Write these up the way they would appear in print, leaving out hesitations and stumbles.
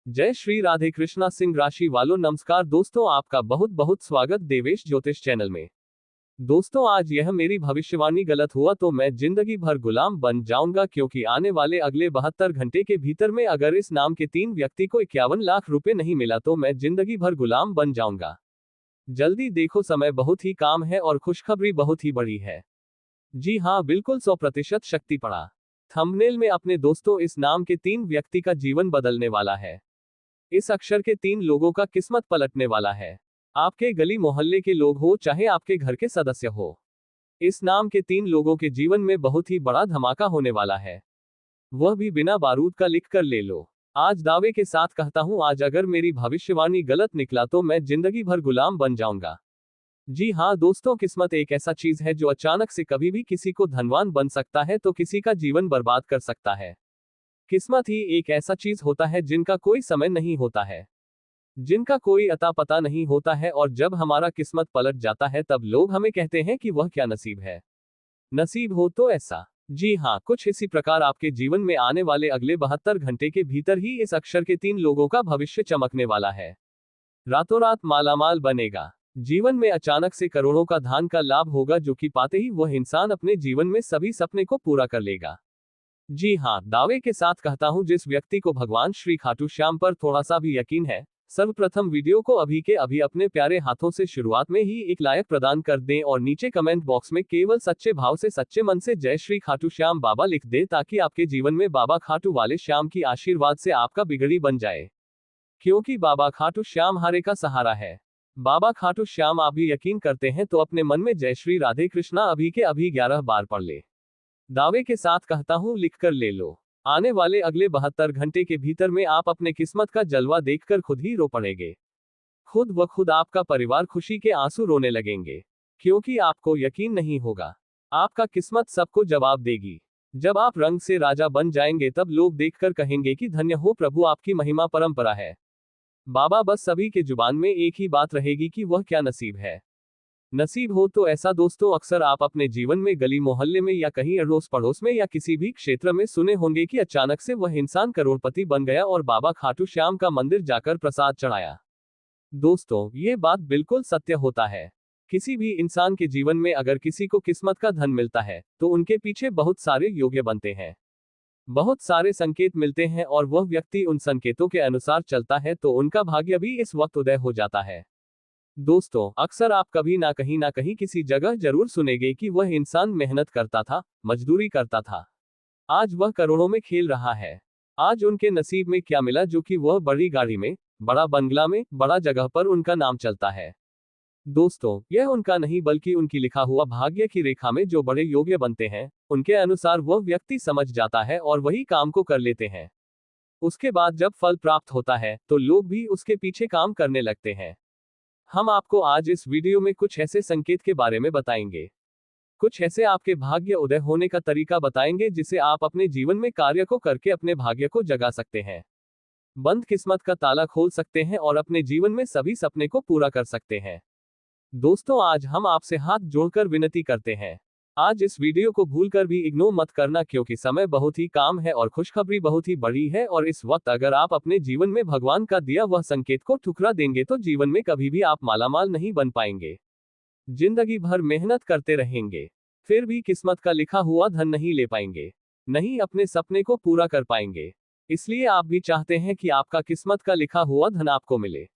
जय श्री राधे कृष्णा सिंह राशि वालों नमस्कार दोस्तों, आपका बहुत बहुत स्वागत देवेश ज्योतिष चैनल में। दोस्तों, आज यह मेरी भविष्यवाणी गलत हुआ तो मैं जिंदगी भर गुलाम बन जाऊंगा, क्योंकि आने वाले अगले 72 घंटे के भीतर में अगर इस नाम के 3 व्यक्ति को 51 लाख रुपए नहीं मिला तो मैं जिंदगी भर गुलाम बन जाऊंगा। जल्दी देखो, समय बहुत ही काम है और खुशखबरी बहुत ही बड़ी है। जी हाँ, बिल्कुल 100% शक्ति पड़ा। थंबनेल में अपने दोस्तों, इस नाम के 3 व्यक्ति का जीवन बदलने वाला है। इस अक्षर के 3 लोगों का किस्मत पलटने वाला है। आपके गली मोहल्ले के लोग हो चाहे आपके घर के सदस्य हो, इस नाम के 3 लोगों के जीवन में बहुत ही बड़ा धमाका होने वाला है, वह भी बिना बारूद का। लिख कर ले लो। आज दावे के साथ कहता हूं, आज अगर मेरी भविष्यवाणी गलत निकला तो मैं जिंदगी भर गुलाम बन जाऊंगा। जी हाँ दोस्तों, किस्मत एक ऐसा चीज है जो अचानक से कभी भी किसी को धनवान बन सकता है तो किसी का जीवन बर्बाद कर सकता है। किस्मत ही एक ऐसा चीज होता है जिनका कोई समय नहीं होता है, जिनका कोई अता पता नहीं होता है, और जब हमारा किस्मत पलट जाता है तब लोग हमें कहते हैं कि वह क्या नसीब है। नसीब हो तो ऐसा। जी हाँ, कुछ इसी प्रकार आपके जीवन में आने वाले अगले 72 घंटे के भीतर ही इस अक्षर के 3 लोगों का भविष्य चमकने वाला है। रातों रात मालामाल बनेगा। जीवन में अचानक से करोड़ों का धन का लाभ होगा, जो कि पाते ही वह इंसान अपने जीवन में सभी सपने को पूरा कर लेगा। जी हाँ, दावे के साथ कहता हूं, जिस व्यक्ति को भगवान श्री खाटू श्याम पर थोड़ा सा भी यकीन है, सर्वप्रथम वीडियो को अभी के अभी अपने प्यारे हाथों से शुरुआत में ही एक लाइक प्रदान कर दें और नीचे कमेंट बॉक्स में केवल सच्चे भाव से सच्चे मन से जय श्री खाटू श्याम बाबा लिख दे, ताकि आपके जीवन में बाबा खाटू वाले श्याम की आशीर्वाद से आपका बिगड़ी बन जाए। क्योंकि बाबा खाटू श्याम हारे का सहारा है। बाबा खाटू श्याम आप भी यकीन करते हैं तो अपने मन में जय श्री राधे कृष्णा अभी के अभी 11 बार पढ़ ले। दावे के साथ कहता हूं, लिख कर ले लो। आने वाले अगले 72 घंटे के भीतर में आप अपने किस्मत का जलवा देखकर खुद ही रो पड़ेंगे। खुद व खुद आपका परिवार खुशी के आंसू रोने लगेंगे, क्योंकि आपको यकीन नहीं होगा। आपका किस्मत सबको जवाब देगी। जब आप रंग से राजा बन जाएंगे तब लोग देखकर कहेंगे कि धन्य हो प्रभु, आपकी महिमा परंपरा है। बाबा बस सभी के जुबान में एक ही बात रहेगी कि वह क्या नसीब है। नसीब हो तो ऐसा दोस्तों, अक्सर आप अपने जीवन में गली मोहल्ले में या कहीं अड़ोस पड़ोस में या किसी भी क्षेत्र में सुने होंगे कि अचानक से वह इंसान करोड़पति बन गया और बाबा खाटू श्याम का मंदिर जाकर प्रसाद चढ़ाया। दोस्तों, ये बात बिल्कुल सत्य होता है। किसी भी इंसान के जीवन में अगर किसी को किस्मत का धन मिलता है तो उनके पीछे बहुत सारे योग्य बनते हैं, बहुत सारे संकेत मिलते हैं, और वह व्यक्ति उन संकेतों के अनुसार चलता है तो उनका भाग्य भी इस वक्त उदय हो जाता है। दोस्तों, अक्सर आप कभी ना कहीं किसी जगह जरूर सुनेंगे कि वह इंसान मेहनत करता था, मजदूरी करता था, आज वह करोड़ों में खेल रहा है। आज उनके नसीब में क्या मिला, जो कि वह बड़ी गाड़ी में, बड़ा बंगला में, बड़ा जगह पर उनका नाम चलता है। दोस्तों, यह उनका नहीं बल्कि उनकी लिखा हुआ भाग्य की रेखा में जो बड़े योग्य बनते हैं उनके अनुसार वह व्यक्ति समझ जाता है और वही काम को कर लेते हैं। उसके बाद जब फल प्राप्त होता है तो लोग भी उसके पीछे काम करने लगते हैं। हम आपको आज इस वीडियो में कुछ ऐसे संकेत के बारे में बताएंगे, कुछ ऐसे आपके भाग्य उदय होने का तरीका बताएंगे जिसे आप अपने जीवन में कार्य को करके अपने भाग्य को जगा सकते हैं, बंद किस्मत का ताला खोल सकते हैं और अपने जीवन में सभी सपने को पूरा कर सकते हैं। दोस्तों, आज हम आपसे हाथ जोड़कर विनती करते हैं, आज इस वीडियो को भूलकर भी इग्नोर मत करना, क्योंकि समय बहुत ही काम है और खुशखबरी बहुत ही बड़ी है, और इस वक्त अगर आप अपने जीवन में भगवान का दिया वह संकेत को ठुकरा देंगे तो जीवन में कभी भी आप मालामाल नहीं बन पाएंगे। जिंदगी भर मेहनत करते रहेंगे, फिर भी किस्मत का लिखा हुआ धन नहीं ले पाएंगे, नहीं अपने सपने को पूरा कर पाएंगे। इसलिए आप भी चाहते हैं कि आपका किस्मत का लिखा हुआ धन आपको मिले,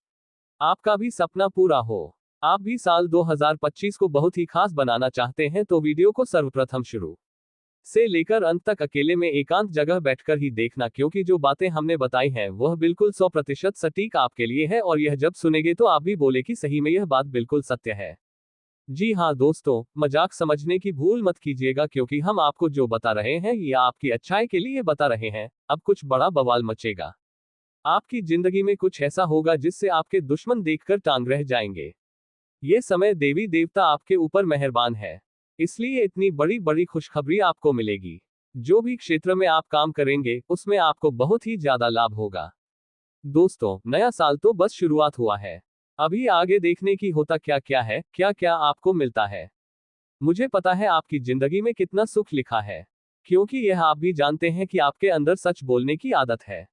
आपका भी सपना पूरा हो, आप भी साल 2025 को बहुत ही खास बनाना चाहते हैं तो वीडियो को सर्वप्रथम शुरू से लेकर अंत तक अकेले में एकांत जगह बैठकर ही देखना, क्योंकि जो बातें हमने बताई हैं वह बिल्कुल 100% सटीक आपके लिए है, और यह जब सुनेंगे तो आप भी बोले कि सही में यह बात बिल्कुल सत्य है। जी हाँ दोस्तों, मजाक समझने की भूल मत कीजिएगा, क्योंकि हम आपको जो बता रहे हैं ये आपकी अच्छाई के लिए बता रहे हैं। अब कुछ बड़ा बवाल मचेगा, आपकी जिंदगी में कुछ ऐसा होगा जिससे आपके दुश्मन देखकर टांग रह जाएंगे। ये समय देवी देवता आपके ऊपर मेहरबान है, इसलिए इतनी बड़ी बड़ी खुशखबरी आपको मिलेगी। जो भी क्षेत्र में आप काम करेंगे उसमें आपको बहुत ही ज्यादा लाभ होगा। दोस्तों, नया साल तो बस शुरुआत हुआ है, अभी आगे देखने की होता क्या क्या है, क्या क्या आपको मिलता है। मुझे पता है आपकी जिंदगी में कितना सुख लिखा है, क्योंकि यह आप भी जानते हैं कि आपके अंदर सच बोलने की आदत है।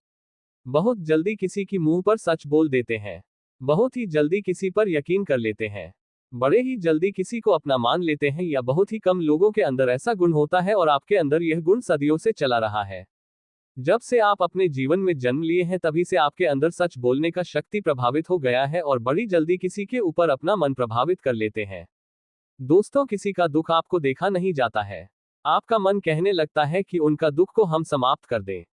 बहुत जल्दी किसी की मुंह पर सच बोल देते हैं। बहुत ही जल्दी किसी पर यकीन कर लेते हैं। बड़े ही जल्दी किसी को अपना मान लेते हैं, या बहुत ही कम लोगों के अंदर ऐसा गुण होता है और आपके अंदर यह गुण सदियों से चला रहा है। जब से आप अपने जीवन में जन्म लिए हैं तभी से आपके अंदर सच बोलने का शक्ति प्रभावित हो गया है और बड़ी जल्दी किसी के ऊपर अपना मन प्रभावित कर लेते हैं। दोस्तों, किसी का दुख आपको देखा नहीं जाता है। आपका मन कहने लगता है कि उनका दुख को हम समाप्त कर दें।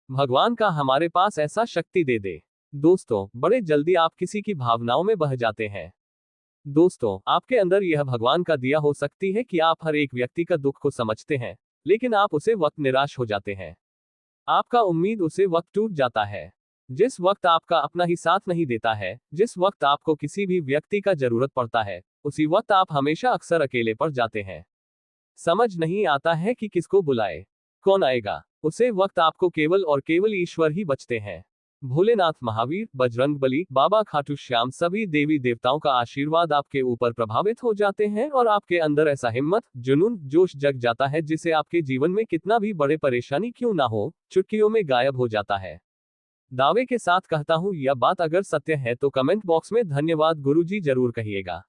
भगवान का हमारे पास ऐसा शक्ति दे दे। दोस्तों, बड़े जल्दी आप किसी की भावनाओं में बह जाते हैं। दोस्तों, आपके अंदर यह भगवान का दिया हो सकती है कि आप हर एक व्यक्ति का दुख को समझते हैं, लेकिन आप उसे वक्त निराश हो जाते हैं। आपका उम्मीद उसे वक्त टूट जाता है। जिस वक्त आपका अपना ही साथ नहीं देता है, जिस वक्त आपको किसी भी व्यक्ति का जरूरत पड़ता है, उसी वक्त आप हमेशा अक्सर अकेले पड़ जाते हैं। समझ नहीं आता है कि किसको बुलाए, कौन आएगा। उसे वक्त आपको केवल और केवल ईश्वर ही बचते हैं। भोलेनाथ, महावीर, बजरंगबली, बाबा खाटू श्याम, सभी देवी देवताओं का आशीर्वाद आपके ऊपर प्रभावित हो जाते हैं और आपके अंदर ऐसा हिम्मत, जुनून, जोश जग जाता है जिसे आपके जीवन में कितना भी बड़े परेशानी क्यों ना हो, चुटकियों में गायब हो जाता है। दावे के साथ कहता हूं, यह बात अगर सत्य है तो कमेंट बॉक्स में धन्यवाद गुरुजी जरूर कहिएगा।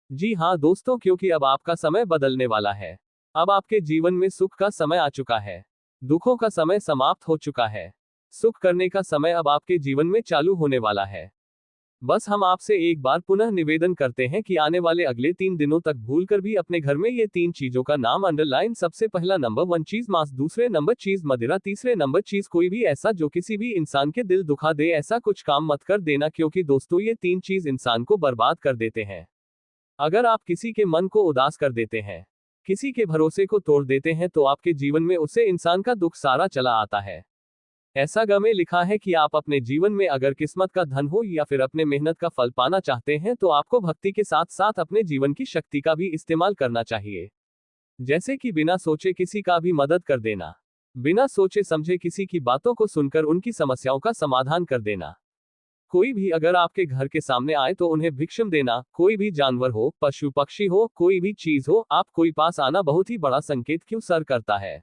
जी हाँ दोस्तों, क्योंकि अब आपका समय बदलने वाला है। अब आपके जीवन में सुख का समय आ चुका है। दुखों का समय समाप्त हो चुका है। सुख करने का समय अब आपके जीवन में चालू होने वाला है। बस हम आपसे एक बार पुनः निवेदन करते हैं कि आने वाले अगले 3 दिनों तक भूलकर भी अपने घर में ये 3 चीजों का नाम अंडरलाइन। सबसे पहला नंबर 1 चीज मांस, दूसरे नंबर चीज मदिरा, तीसरे नंबर चीज कोई भी ऐसा जो किसी भी इंसान के दिल दुखा दे। ऐसा कुछ काम मत कर देना, क्योंकि दोस्तों ये 3 चीज इंसान को बर्बाद कर देते हैं। अगर आप किसी के मन को उदास कर देते हैं, किसी के भरोसे को तोड़ देते हैं, तो आपके जीवन में उसे इंसान का दुख सारा चला आता है। ऐसा ग में लिखा है कि आप अपने जीवन में अगर किस्मत का धन हो या फिर अपने मेहनत का फल पाना चाहते हैं तो आपको भक्ति के साथ साथ अपने जीवन की शक्ति का भी इस्तेमाल करना चाहिए। जैसे कि बिना सोचे किसी का भी मदद कर देना, बिना सोचे समझे किसी की बातों को सुनकर उनकी समस्याओं का समाधान कर देना। कोई भी अगर आपके घर के सामने आए तो उन्हें भिक्षम देना। कोई भी जानवर हो, पशु पक्षी हो, कोई भी चीज हो, आप कोई पास आना बहुत ही बड़ा संकेत क्यों सर करता है।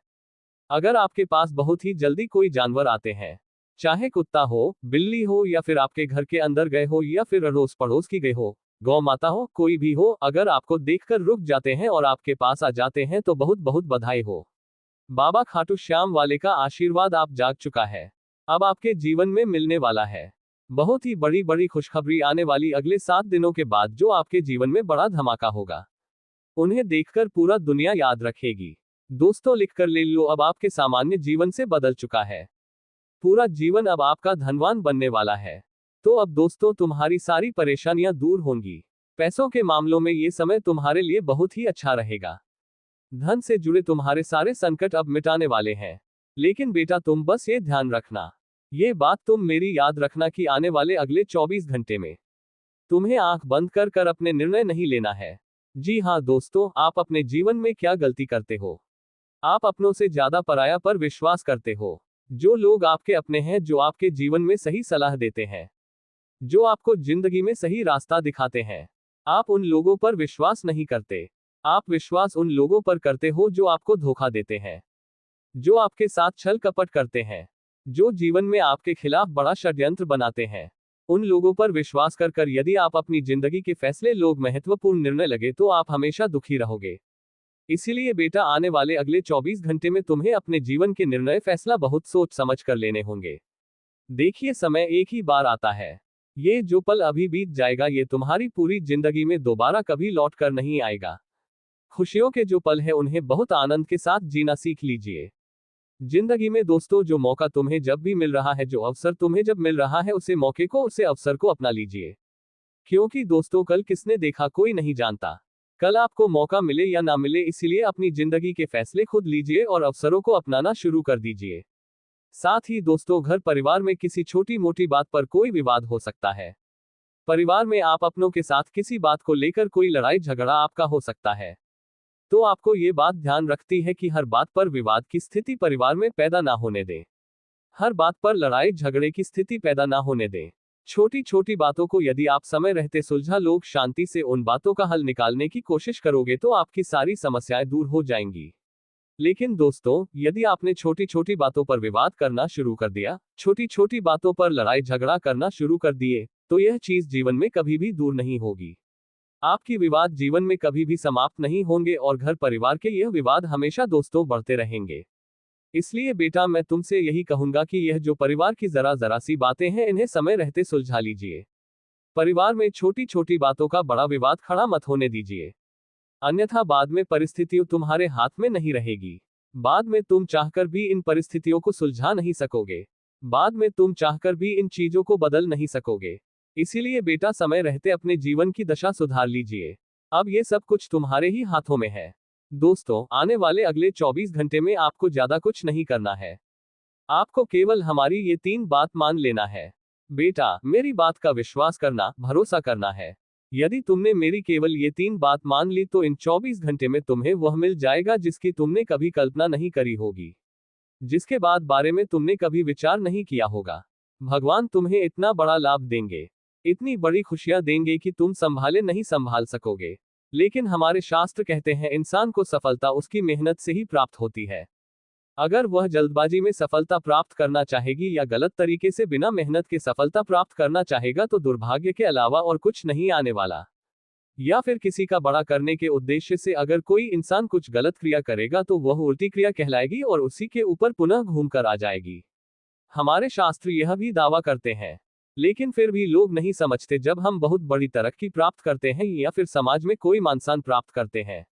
अगर आपके पास बहुत ही जल्दी कोई जानवर आते हैं, चाहे कुत्ता हो, बिल्ली हो, या फिर आपके घर के अंदर गए हो, या फिर अड़ोस पड़ोस की गए हो, गौ माता हो, कोई भी हो, अगर आपको देखकर रुक जाते हैं और आपके पास आ जाते हैं तो बहुत बहुत बधाई हो। बाबा खाटू श्याम वाले का आशीर्वाद आप जाग चुका है। अब आपके जीवन में मिलने वाला है बहुत ही बड़ी बड़ी खुशखबरी आने वाली अगले 7 दिनों के बाद, जो आपके जीवन में बड़ा धमाका होगा। उन्हें देखकर पूरा दुनिया याद रखेगी। दोस्तों, लिख कर ले लो, अब आपके सामान्य जीवन से बदल चुका है। पूरा जीवन अब आपका धनवान बनने वाला है। तो अब दोस्तों, तुम्हारी सारी परेशानियां दूर होंगी। पैसों के मामलों में ये समय तुम्हारे लिए बहुत ही अच्छा रहेगा। धन से जुड़े तुम्हारे सारे संकट अब मिटाने वाले हैं। लेकिन बेटा, तुम बस ये ध्यान रखना, ये बात तुम मेरी याद रखना कि आने वाले अगले 24 घंटे में तुम्हें आंख बंद कर कर अपने निर्णय नहीं लेना है। जी हाँ दोस्तों, आप अपने जीवन में क्या गलती करते हो? आप अपनों से ज्यादा पराया पर विश्वास करते हो। जो लोग आपके अपने हैं, जो आपके जीवन में सही सलाह देते हैं, जो आपको जिंदगी में सही रास्ता दिखाते हैं, आप उन लोगों पर विश्वास नहीं करते। आप विश्वास उन लोगों पर करते हो जो आपको धोखा देते हैं, जो आपके साथ छल कपट करते हैं, जो जीवन में आपके खिलाफ बड़ा षड्यंत्र बनाते हैं। उन लोगों पर विश्वास कर कर यदि आप अपनी जिंदगी के फैसले लोग महत्वपूर्ण निर्णय लगे तो आप हमेशा दुखी रहोगे। इसीलिए बेटा, आने वाले अगले 24 घंटे में तुम्हें अपने जीवन के निर्णय फैसला बहुत सोच समझ कर लेने होंगे। देखिए, समय एक ही बार आता है। ये जो पल अभी बीत जाएगा, ये तुम्हारी पूरी जिंदगी में दोबारा कभी लौट कर नहीं आएगा। खुशियों के जो पल है उन्हें बहुत आनंद के साथ जीना सीख लीजिए। जिंदगी में दोस्तों, जो मौका तुम्हें जब भी मिल रहा है, जो अवसर तुम्हें जब मिल रहा है, उसे मौके को, उसे अवसर को अपना लीजिए। क्योंकि दोस्तों, कल किसने देखा कोई नहीं जानता। कल आपको मौका मिले या ना मिले, इसीलिए अपनी जिंदगी के फैसले खुद लीजिए और अवसरों को अपनाना शुरू कर दीजिए। साथ ही दोस्तों, घर परिवार में किसी छोटी मोटी बात पर कोई विवाद हो सकता है। परिवार में आप अपनों के साथ किसी बात को लेकर कोई लड़ाई झगड़ा आपका हो सकता है। तो आपको ये बात ध्यान रखती है कि हर बात पर विवाद की स्थिति परिवार में पैदा ना होने दें। हर बात पर लड़ाई झगड़े की स्थिति पैदा ना होने दें। छोटी छोटी बातों को यदि आप समय रहते सुलझा लोग शांति से उन बातों का हल निकालने की कोशिश करोगे तो आपकी सारी समस्याएं दूर हो जाएंगी। लेकिन दोस्तों, यदि आपने छोटी छोटी बातों पर विवाद करना शुरू कर दिया, छोटी छोटी बातों पर लड़ाई झगड़ा करना शुरू कर दिए, तो यह चीज जीवन में कभी भी दूर नहीं होगी। आपकी विवाद जीवन में कभी भी समाप्त नहीं होंगे और घर परिवार के यह विवाद हमेशा दोस्तों बढ़ते रहेंगे। इसलिए बेटा, मैं तुमसे यही कहूंगा कि यह जो परिवार की जरा जरा सी बातें हैं, इन्हें समय रहते सुलझा लीजिए। परिवार में छोटी छोटी बातों का बड़ा विवाद खड़ा मत होने दीजिए, अन्यथा बाद में परिस्थितियां तुम्हारे हाथ में नहीं रहेगी। बाद में तुम चाहकर भी इन परिस्थितियों को सुलझा नहीं सकोगे। बाद में तुम चाहकर भी इन चीजों को बदल नहीं सकोगे। इसीलिए बेटा, समय रहते अपने जीवन की दशा सुधार लीजिए। अब ये सब कुछ तुम्हारे ही हाथों में है। दोस्तों, आने वाले अगले 24 घंटे में आपको ज्यादा कुछ नहीं करना है। आपको केवल हमारी ये 3 बात मान लेना है। बेटा, मेरी बात का विश्वास करना, भरोसा करना है। यदि तुमने मेरी केवल ये 3 बात मान ली तो इन 24 घंटे में तुम्हें वह मिल जाएगा जिसकी तुमने कभी कल्पना नहीं करी होगी, जिसके बाद बारे में तुमने कभी विचार नहीं किया होगा। भगवान तुम्हें इतना बड़ा लाभ देंगे, इतनी बड़ी खुशियां देंगे कि तुम संभाले नहीं संभाल सकोगे। लेकिन हमारे शास्त्र कहते हैं, इंसान को सफलता उसकी मेहनत से ही प्राप्त होती है। अगर वह जल्दबाजी में सफलता प्राप्त करना चाहेगी या गलत तरीके से बिना मेहनत के सफलता प्राप्त करना चाहेगा तो दुर्भाग्य के अलावा और कुछ नहीं आने वाला। या फिर किसी का बड़ा करने के उद्देश्य से अगर कोई इंसान कुछ गलत क्रिया करेगा तो वह उल्टी क्रिया कहलाएगी और उसी के ऊपर पुनः घूमकर आ जाएगी। हमारे शास्त्र यह भी दावा करते हैं, लेकिन फिर भी लोग नहीं समझते। जब हम बहुत बड़ी तरक्की प्राप्त करते हैं या फिर समाज में कोई मान सम्मान प्राप्त करते हैं,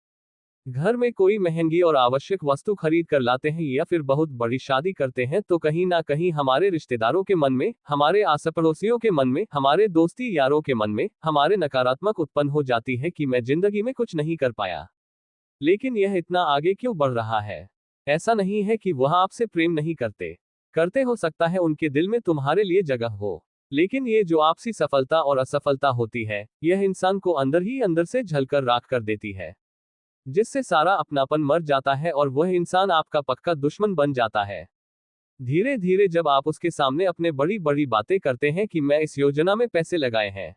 घर में कोई महंगी और आवश्यक वस्तु खरीद कर लाते हैं या फिर बहुत बड़ी शादी करते हैं, तो कहीं ना कहीं हमारे रिश्तेदारों के मन में, हमारे आस पड़ोसियों के मन में, हमारे दोस्ती यारों के मन में हमारे नकारात्मक उत्पन्न हो जाती है कि मैं जिंदगी में कुछ नहीं कर पाया। लेकिन यह इतना आगे क्यों बढ़ रहा है? ऐसा नहीं है कि वह आपसे प्रेम नहीं करते, करते हो सकता है उनके दिल में तुम्हारे लिए जगह हो। लेकिन ये जो आपसी सफलता और असफलता होती है, यह इंसान को अंदर ही अंदर से झलकर राख कर देती है, जिससे सारा अपनापन मर जाता है और वह इंसान आपका पक्का दुश्मन बन जाता है। धीरे धीरे जब आप उसके सामने अपने बड़ी बड़ी बातें करते हैं कि मैं इस योजना में पैसे लगाए हैं,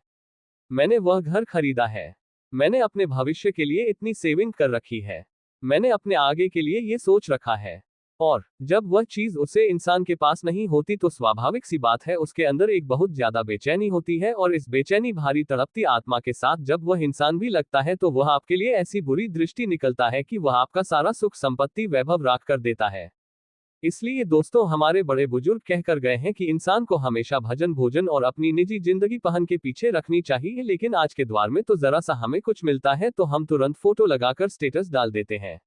मैंने वह घर खरीदा है, मैंने अपने भविष्य के लिए इतनी सेविंग कर रखी है, मैंने अपने आगे के लिए ये सोच रखा है, और जब वह चीज उसे इंसान के पास नहीं होती तो स्वाभाविक सी बात है उसके अंदर एक बहुत ज्यादा बेचैनी होती है। और इस बेचैनी भारी तड़पती आत्मा के साथ जब वह इंसान भी लगता है तो वह आपके लिए ऐसी बुरी दृष्टि निकलता है कि वह आपका सारा सुख संपत्ति वैभव राख कर देता है। इसलिए दोस्तों, हमारे बड़े बुजुर्ग कहकर गए हैं कि इंसान को हमेशा भजन भोजन और अपनी निजी जिंदगी पहन के पीछे रखनी चाहिए। लेकिन आज के द्वार में तो जरा सा हमें कुछ मिलता है तो हम तुरंत फोटो लगाकर स्टेटस डाल देते हैं।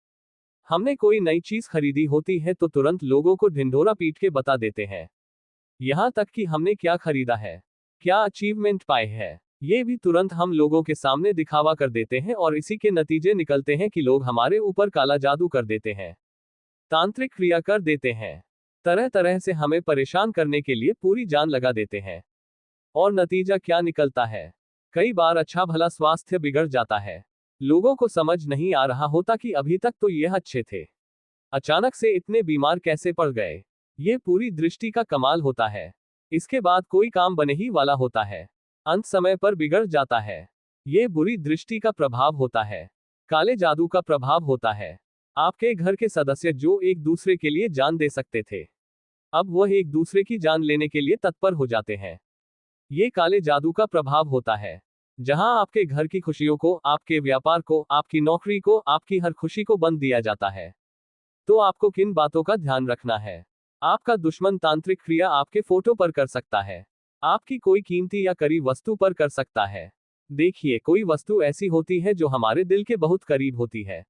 हमने कोई नई चीज खरीदी होती है तो तुरंत लोगों को ढिंढोरा पीट के बता देते हैं। यहाँ तक कि हमने क्या खरीदा है, क्या अचीवमेंट पाए है, ये भी तुरंत हम लोगों के सामने दिखावा कर देते हैं और इसी के नतीजे निकलते हैं कि लोग हमारे ऊपर काला जादू कर देते हैं, तांत्रिक क्रिया कर देते हैं, तरह तरह से हमें परेशान करने के लिए पूरी जान लगा देते हैं। और नतीजा क्या निकलता है? कई बार अच्छा भला स्वास्थ्य बिगड़ जाता है। लोगों को समझ नहीं आ रहा होता कि अभी तक तो यह अच्छे थे, अचानक से इतने बीमार कैसे पड़ गए। ये पूरी दृष्टि का कमाल होता है। इसके बाद कोई काम बने ही वाला होता है, अंत समय पर बिगड़ जाता है। ये बुरी दृष्टि का प्रभाव होता है, काले जादू का प्रभाव होता है। आपके घर के सदस्य जो एक दूसरे के लिए जान दे सकते थे, अब वह एक दूसरे की जान लेने के लिए तत्पर हो जाते हैं। ये काले जादू का प्रभाव होता है, जहां आपके घर की खुशियों को, आपके व्यापार को, आपकी नौकरी को, आपकी हर खुशी को बंद दिया जाता है। तो आपको किन बातों का ध्यान रखना है? आपका दुश्मन तांत्रिक क्रिया आपके फोटो पर कर सकता है, आपकी कोई कीमती या करीब वस्तु पर कर सकता है। देखिए, कोई वस्तु ऐसी होती है जो हमारे दिल के बहुत करीब होती है,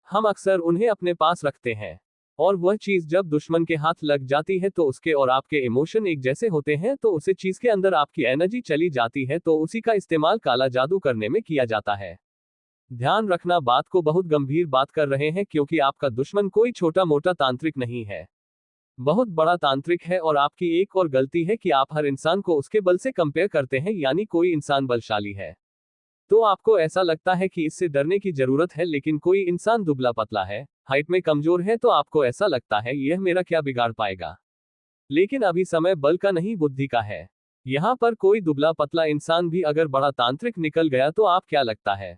हम अक्सर उन्हें अपने पास रखते हैं, और वह चीज जब दुश्मन के हाथ लग जाती है तो उसके और आपके इमोशन एक जैसे होते हैं, तो उसे चीज के अंदर आपकी एनर्जी चली जाती है, तो उसी का इस्तेमाल काला जादू करने में किया जाता है। ध्यान रखना, बात को बहुत गंभीर बात कर रहे हैं, क्योंकि आपका दुश्मन कोई छोटा मोटा तांत्रिक नहीं है, बहुत बड़ा तांत्रिक है। और आपकी एक और गलती है कि आप हर इंसान को उसके बल से कंपेयर करते हैं, यानी कोई इंसान बलशाली है तो आपको ऐसा लगता है कि इससे डरने की जरूरत है, लेकिन कोई इंसान दुबला पतला है, हाइट में कमजोर है, तो आपको ऐसा लगता है यह मेरा क्या बिगाड़ पाएगा। लेकिन अभी समय बल का नहीं, बुद्धि का है। यहाँ पर कोई दुबला पतला इंसान भी अगर बड़ा तांत्रिक निकल गया तो आप क्या लगता है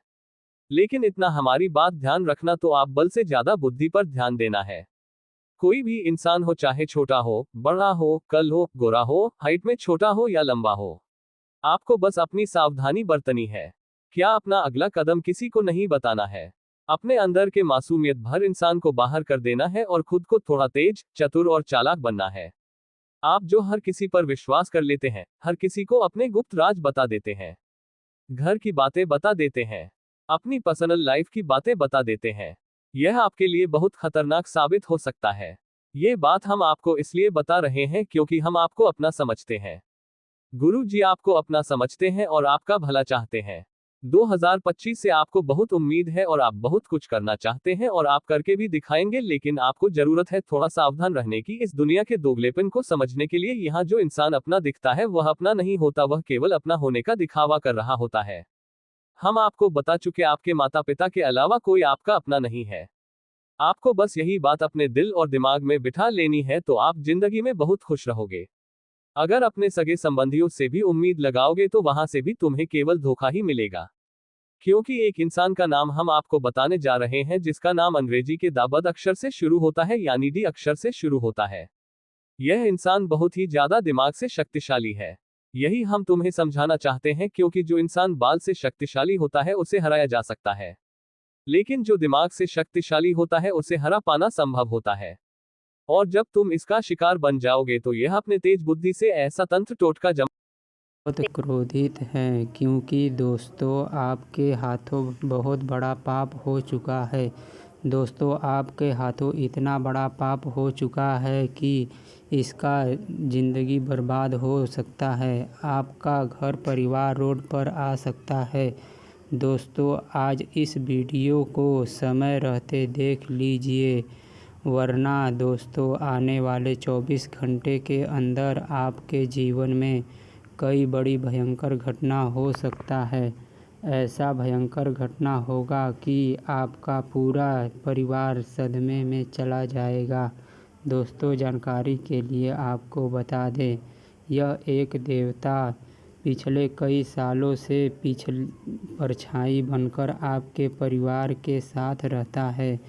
लेकिन इतना हमारी बात ध्यान रखना, तो आप बल से ज्यादा बुद्धि पर ध्यान देना है। कोई भी इंसान हो, चाहे छोटा हो, बड़ा हो, कल हो, गोरा हो, हाइट में छोटा हो या लंबा हो, आपको बस अपनी सावधानी बरतनी है। क्या अपना अगला कदम किसी को नहीं बताना है। अपने अंदर के मासूमियत भर इंसान को बाहर कर देना है और खुद को थोड़ा तेज, चतुर और चालाक बनना है। आप जो हर किसी पर विश्वास कर लेते हैं, हर किसी को अपने गुप्त राज बता देते हैं, घर की बातें बता देते हैं, अपनी पर्सनल लाइफ की बातें बता देते हैं, यह आपके लिए बहुत खतरनाक साबित हो सकता है। ये बात हम आपको इसलिए बता रहे हैं क्योंकि हम आपको अपना समझते हैं। गुरु जी आपको अपना समझते हैं और आपका भला चाहते हैं। 2025 से आपको बहुत उम्मीद है और आप बहुत कुछ करना चाहते हैं और आप करके भी दिखाएंगे, लेकिन आपको जरूरत है थोड़ा सावधान रहने की। इस दुनिया के दोगलेपन को समझने के लिए यहाँ जो इंसान अपना दिखता है वह अपना नहीं होता, वह केवल अपना होने का दिखावा कर रहा होता है। हम आपको बता चुके, आपके माता पिता के अलावा कोई आपका अपना नहीं है। आपको बस यही बात अपने दिल और दिमाग में बिठा लेनी है, तो आप जिंदगी में बहुत खुश रहोगे। अगर अपने सगे संबंधियों से भी उम्मीद लगाओगे तो वहां से भी तुम्हें केवल धोखा ही मिलेगा। क्योंकि एक इंसान का नाम हम आपको बताने जा रहे हैं जिसका नाम अंग्रेजी के दाबद अक्षर से शुरू होता है, यानी डी अक्षर से शुरू होता है। यह इंसान बहुत ही ज्यादा दिमाग से शक्तिशाली है। यही हम तुम्हें समझाना चाहते हैं, क्योंकि जो इंसान बाल से शक्तिशाली होता है उसे हराया जा सकता है, लेकिन जो दिमाग से शक्तिशाली होता है उसे हरा पाना संभव होता है। और जब तुम इसका शिकार बन जाओगे तो यह अपने तेज बुद्धि से ऐसा तंत्र टोटका बहुत क्रोधित हैं क्योंकि दोस्तों आपके हाथों बहुत बड़ा पाप हो चुका है। दोस्तों आपके हाथों इतना बड़ा पाप हो चुका है कि इसका ज़िंदगी बर्बाद हो सकता है। आपका घर परिवार रोड पर आ सकता है। दोस्तों आज इस वीडियो को समय रहते देख लीजिए, वरना दोस्तों आने वाले 24 घंटे के अंदर आपके जीवन में कई बड़ी भयंकर घटना हो सकता है। ऐसा भयंकर घटना होगा कि आपका पूरा परिवार सदमे में चला जाएगा। दोस्तों जानकारी के लिए आपको बता दें, यह एक देवता पिछले कई सालों से परछाई बनकर आपके परिवार के साथ रहता है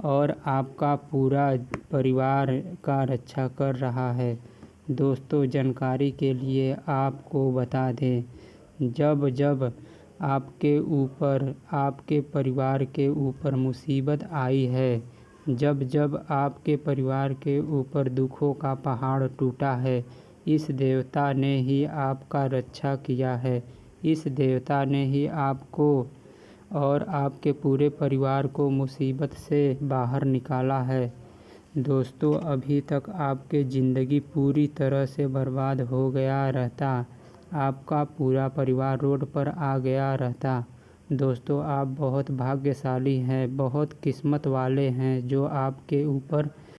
और आपका पूरा परिवार का रक्षा कर रहा है। दोस्तों जानकारी के लिए आपको बता दें, जब जब आपके ऊपर, आपके परिवार के ऊपर मुसीबत आई है, जब जब आपके परिवार के ऊपर दुखों का पहाड़ टूटा है, इस देवता ने ही आपका रक्षा किया है। इस देवता ने ही आपको और आपके पूरे परिवार को मुसीबत से बाहर निकाला है। दोस्तों अभी तक आपकी ज़िंदगी पूरी तरह से बर्बाद हो गया रहता, आपका पूरा परिवार रोड पर आ गया रहता। दोस्तों आप बहुत भाग्यशाली हैं, बहुत किस्मत वाले हैं जो आपके ऊपर